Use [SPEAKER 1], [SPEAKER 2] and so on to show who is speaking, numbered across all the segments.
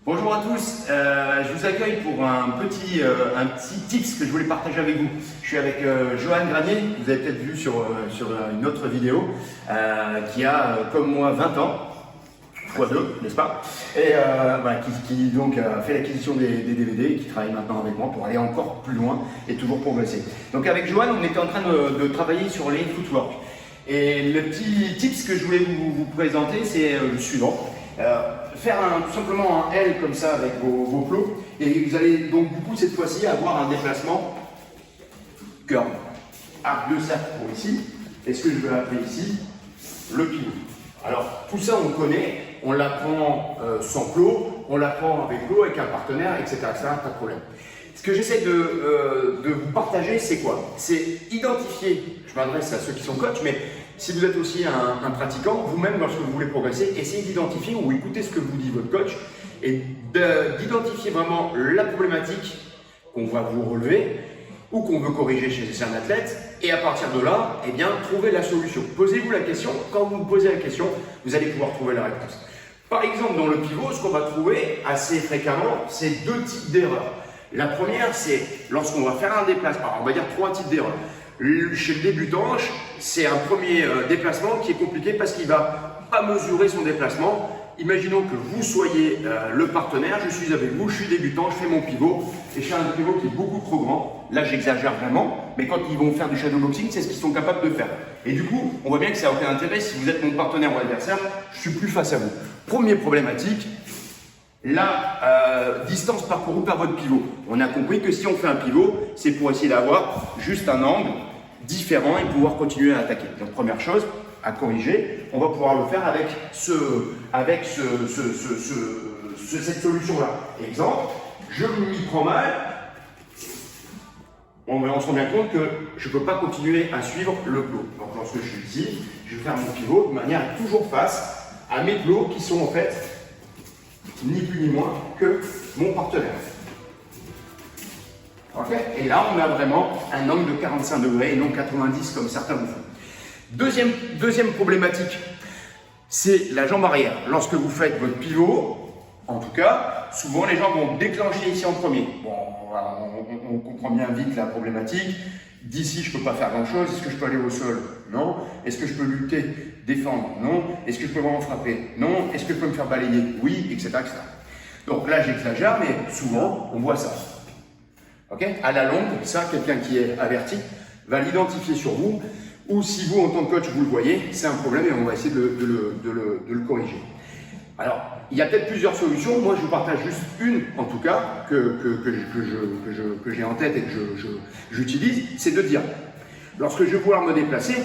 [SPEAKER 1] Bonjour à tous, je vous accueille pour un petit tips que je voulais partager avec vous. Je suis avec Johan Granier, vous avez peut-être vu sur une autre vidéo, qui a comme moi 20 ans, x2, n'est-ce pas? Et qui donc a fait l'acquisition des DVD et qui travaille maintenant avec moi pour aller encore plus loin et toujours progresser. Donc avec Johan, on était en train de travailler sur les footwork. Et le petit tips que je voulais vous présenter, c'est le suivant. Faire tout simplement un L comme ça avec vos plots et vous allez donc du coup cette fois-ci avoir un déplacement curve, arc de cercle pour ici, et ce que je vais appeler ici le pivot. Alors tout ça on connaît, on l'apprend sans plot, on l'apprend avec plot, avec un partenaire, etc. Pas de problème. Ce que j'essaie de vous partager, c'est quoi? C'est identifier, je m'adresse à ceux qui sont coachs, mais si vous êtes aussi un pratiquant, vous-même lorsque vous voulez progresser, essayez d'identifier ou écoutez ce que vous dit votre coach et d'identifier vraiment la problématique qu'on va vous relever ou qu'on veut corriger chez un athlète et à partir de là, eh bien, trouvez la solution. Posez-vous la question, quand vous vous posez la question, vous allez pouvoir trouver la réponse. Par exemple, dans le pivot, ce qu'on va trouver assez fréquemment, c'est deux types d'erreurs. La première, c'est lorsqu'on va faire un déplacement. Alors, on va dire trois types d'erreurs. Chez le débutant, c'est un premier déplacement qui est compliqué parce qu'il ne va pas mesurer son déplacement. Imaginons que vous soyez le partenaire, je suis avec vous, je suis débutant, je fais mon pivot et je fais un pivot qui est beaucoup trop grand. Là, j'exagère vraiment, mais quand ils vont faire du shadowboxing, c'est ce qu'ils sont capables de faire. Et du coup, on voit bien que ça n'a aucun intérêt. Si vous êtes mon partenaire ou adversaire, je suis plus face à vous. Première problématique, la distance parcourue par votre pivot. On a compris que si on fait un pivot, c'est pour essayer d'avoir juste un angle différent et pouvoir continuer à attaquer. Donc première chose à corriger, on va pouvoir le faire avec cette solution-là. Exemple, je m'y prends mal, on se rend bien compte que je ne peux pas continuer à suivre le plot. Donc lorsque je suis ici, je vais faire mon pivot de manière à être toujours face à mes plots qui sont en fait ni plus ni moins que mon partenaire. Okay. Et là, on a vraiment un angle de 45 degrés et non 90 comme certains vous font. Deuxième problématique, c'est la jambe arrière. Lorsque vous faites votre pivot, en tout cas, souvent les gens vont déclencher ici en premier. Bon, on comprend bien vite la problématique. D'ici, je ne peux pas faire grand-chose. Est-ce que je peux aller au sol? Non. Est-ce que je peux lutter, défendre? Non. Est-ce que je peux vraiment frapper? Non. Est-ce que je peux me faire balayer? Oui, etc. etc. Donc là, j'exagère, mais souvent, on voit ça. Okay. À la longue, ça, quelqu'un qui est averti va l'identifier sur vous, ou si vous, en tant que coach, vous le voyez, c'est un problème et on va essayer de le corriger. Alors, il y a peut-être plusieurs solutions. Moi, je vous partage juste une, en tout cas, que j'ai en tête et que j'utilise, c'est de dire, lorsque je vais vouloir me déplacer,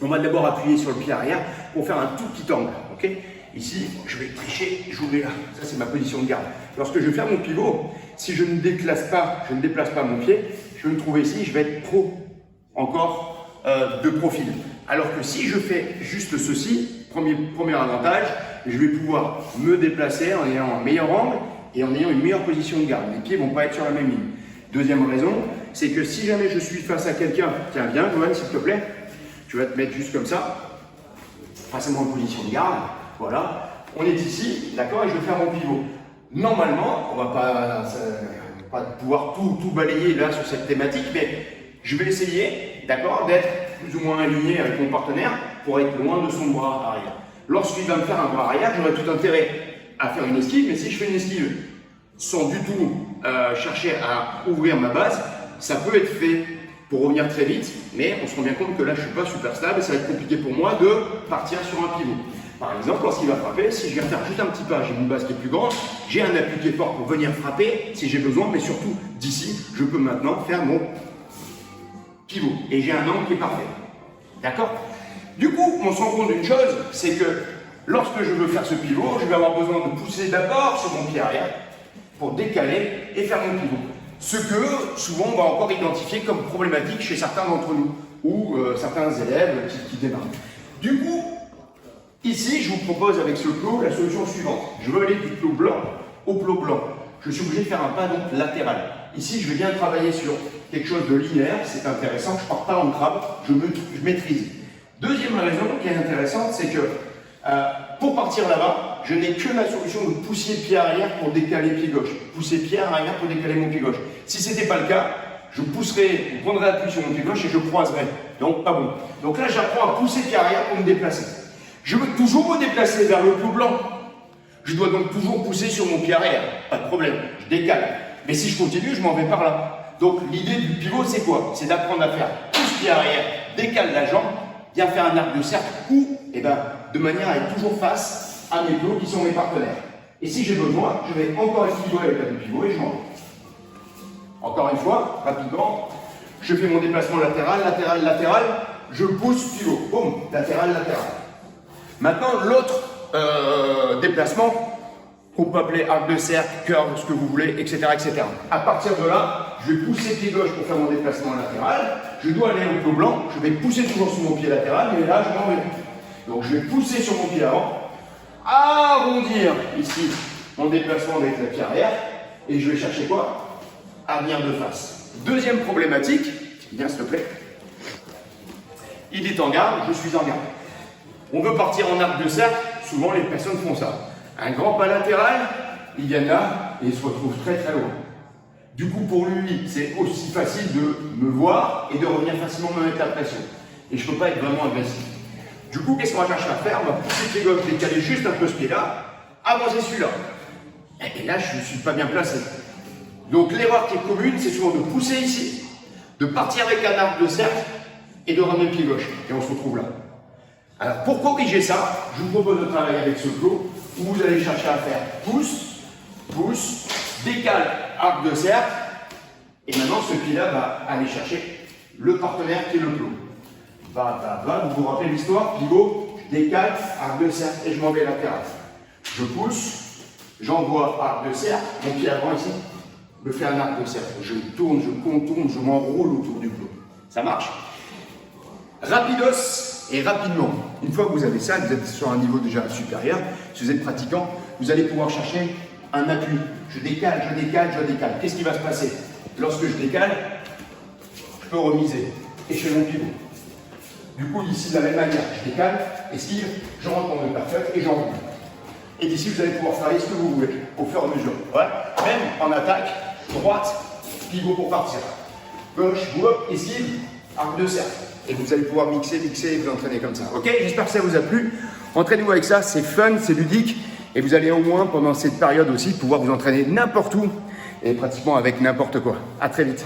[SPEAKER 1] on va d'abord appuyer sur le pied arrière pour faire un tout petit angle. Okay. Ici, je vais tricher, je vous mets là. Ça, c'est ma position de garde. Lorsque je vais faire mon pivot, si je ne déplace pas mon pied, je vais me trouver ici, je vais être trop encore de profil. Alors que si je fais juste ceci, premier avantage, je vais pouvoir me déplacer en ayant un meilleur angle et en ayant une meilleure position de garde. Les pieds ne vont pas être sur la même ligne. Deuxième raison, c'est que si jamais je suis face à quelqu'un, tiens, viens, Johan, s'il te plaît, tu vas te mettre juste comme ça, face à moi en position de garde. Voilà, on est ici, d'accord, et je vais faire mon pivot. Normalement, on ne va pas pouvoir tout balayer là sur cette thématique, mais je vais essayer, d'accord, d'être plus ou moins aligné avec mon partenaire pour être loin de son bras arrière. Lorsqu'il va me faire un bras arrière, j'aurai tout intérêt à faire une esquive, mais si je fais une esquive sans du tout chercher à ouvrir ma base, ça peut être fait pour revenir très vite, mais on se rend bien compte que là, je ne suis pas super stable et ça va être compliqué pour moi de partir sur un pivot. Par exemple, lorsqu'il va frapper, si je viens faire juste un petit pas, j'ai une base qui est plus grande, j'ai un appui qui est fort pour venir frapper si j'ai besoin, mais surtout d'ici, je peux maintenant faire mon pivot et j'ai un angle qui est parfait. D'accord? Du coup, on se rend compte d'une chose, c'est que lorsque je veux faire ce pivot, je vais avoir besoin de pousser d'abord sur mon pied arrière pour décaler et faire mon pivot. Ce que souvent on va encore identifier comme problématique chez certains d'entre nous ou certains élèves qui démarrent. Du coup, ici, je vous propose avec ce plot la solution suivante. Je veux aller du plot blanc au plot blanc. Je suis obligé de faire un pas donc latéral. Ici, je vais bien travailler sur quelque chose de linéaire, c'est intéressant, je ne pars pas en crabe, je maîtrise. Deuxième raison qui est intéressante, c'est que pour partir là-bas, je n'ai que la solution de pousser pied arrière pour décaler pied gauche. Pousser pied arrière pour décaler mon pied gauche. Si ce n'était pas le cas, je pousserai, je prendrai appui sur mon pied gauche et je croiserai. Donc, pas bon. Donc là, j'apprends à pousser pied arrière pour me déplacer. Je veux toujours me déplacer vers le clou blanc. Je dois donc toujours pousser sur mon pied arrière. Pas de problème, je décale. Mais si je continue, je m'en vais par là. Donc l'idée du pivot, c'est quoi? C'est d'apprendre à faire pouce pied arrière, décale la jambe, bien faire un arc de cercle ou, de manière à être toujours face à mes plots qui sont mes partenaires. Et si j'ai besoin, je vais encore équilibrer avec la du pivot et je m'en vais. Encore une fois, rapidement, je fais mon déplacement latéral, latéral, latéral, je pousse, pivot, boum, latéral, latéral. Maintenant, l'autre déplacement, qu'on peut appeler arc de cercle, curve, ce que vous voulez, etc., etc. À partir de là, je vais pousser pied gauche pour faire mon déplacement latéral. Je dois aller au clou blanc, je vais pousser toujours sur mon pied latéral, mais là, je m'en vais. Donc, je vais pousser sur mon pied avant, arrondir ici mon déplacement avec la pied arrière, et je vais chercher quoi? À venir de face. Deuxième problématique, viens s'il te plaît. Il est en garde, je suis en garde. On veut partir en arc de cercle, souvent les personnes font ça. Un grand pas latéral, il y en a et il se retrouve très très loin. Du coup, pour lui, c'est aussi facile de me voir et de revenir facilement me mettre la pression. Et je ne peux pas être vraiment agressif. Du coup, qu'est-ce qu'on va chercher à faire? On va pousser le pied gauche, décaler juste un peu ce pied-là, avancer celui-là. Et là, je ne suis pas bien placé. Donc l'erreur qui est commune, c'est souvent de pousser ici, de partir avec un arc de cercle et de ramener le pied gauche. Et on se retrouve là. Alors pour corriger ça, je vous propose de travailler avec ce flow où vous allez chercher à faire pouce, pouce, décale, arc de cercle. Et maintenant ce pied-là va aller chercher le partenaire qui est le flow. Va, vous vous rappelez l'histoire, pivot, je décale, arc de cercle et je m'en vais latéral. Je pousse, j'envoie arc de cercle, mon pied avant ici, me fait un arc de cercle. Je tourne, je contourne, je m'enroule autour du flow. Ça marche? Rapidos et rapidement. Une fois que vous avez ça, vous êtes sur un niveau déjà supérieur, si vous êtes pratiquant, vous allez pouvoir chercher un appui. Je décale, je décale, je décale. Qu'est-ce qui va se passer? Lorsque je décale, je peux remiser et je fais mon pivot. Du coup, ici, de la même manière, je décale, esquive, je rentre dans le perfect et j'enroule. Et d'ici, vous allez pouvoir travailler ce que vous voulez, au fur et à mesure. Ouais. Même en attaque, droite, pivot pour partir. Gauche, hop, esquive, arc de cercle. Et vous allez pouvoir mixer et vous entraîner comme ça. Ok? J'espère que ça vous a plu. Entraînez-vous avec ça, c'est fun, c'est ludique. Et vous allez au moins, pendant cette période aussi, pouvoir vous entraîner n'importe où et pratiquement avec n'importe quoi. À très vite.